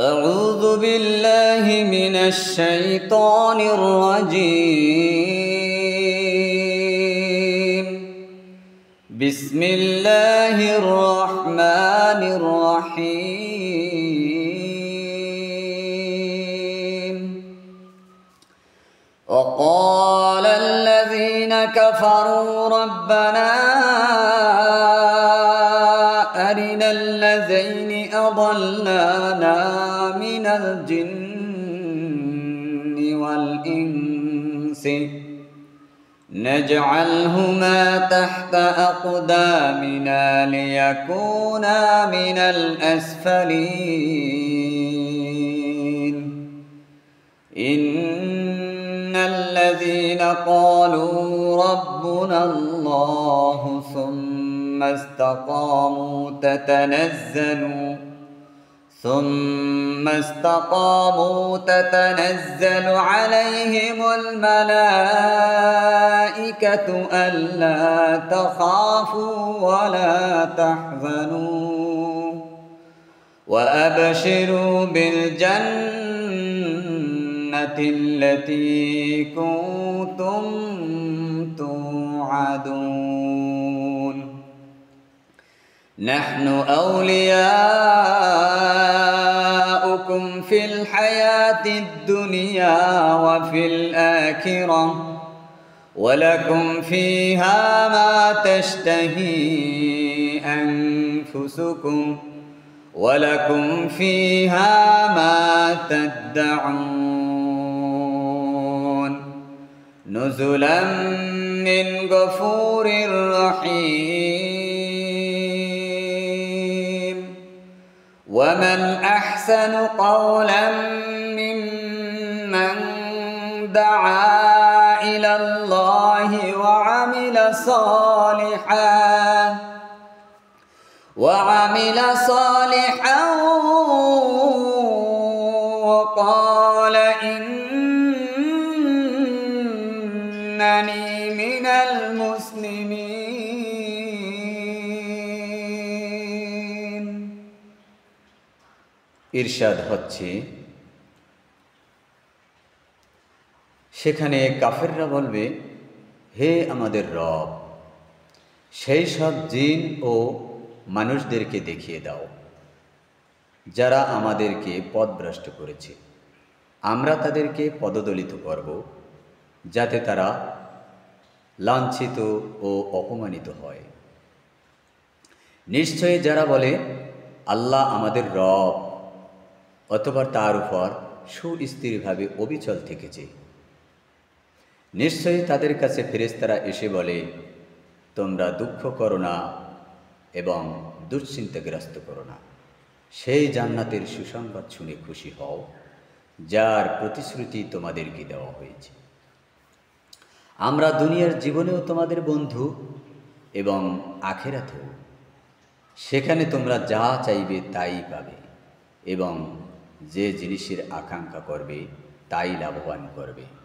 أعوذ بالله من الشيطان الرجيم. بسم الله الرحمن الرحيم. وقال الذين كفروا ربنا أرنا الذين أضلانا من الجن والإنس نجعلهما تحت أقدامنا ليكونا من الأسفلين. إن الذين قالوا ربنا الله ثم استقاموا تتنزل عليهم الملائكة ألا تخافوا ولا تحزنوا وأبشروا بالجنة التي كنتم توعدون. نحن أولياؤكم في الحياة الدنيا وفي الآخرة ولكم فيها ما تشتهي أنفسكم ولكم فيها ما تدعون. نزلا من غفور رحيم. ومن أحسن قولا ممن دعا إلى الله وعمل صالحا وقال إنني من المسلمين. ইরশাদ হচ্ছে, সেখানে কাফেররা বলবে, হে আমাদের রব, সেই সব জিন ও মানুষদেরকে দেখিয়ে দাও যারা আমাদেরকে পথভ্রষ্ট করেছে। আমরা তাদেরকে পদদলিত করব যাতে তারা লাঞ্ছিত ও অপমানিত হয়। নিশ্চয়ই যারা বলে আল্লাহ আমাদের রব অথবা তার উপর সুস্থিরভাবে অবিচল থেকেছে, নিশ্চয়ই তাদের কাছে ফেরেশতারা এসে বলে, তোমরা দুঃখ করো না এবং দুশ্চিন্তাগ্রস্ত করো না, সেই জান্নাতের সুসংবাদ শুনে খুশি হও যার প্রতিশ্রুতি তোমাদেরকে দেওয়া হয়েছে। আমরা দুনিয়ার জীবনেও তোমাদের বন্ধু এবং আখিরাতেও। সেখানে তোমরা যা চাইবে তাই পাবে এবং যে জিনিসের আকাঙ্ক্ষা করবে তাই লাভবান করবে।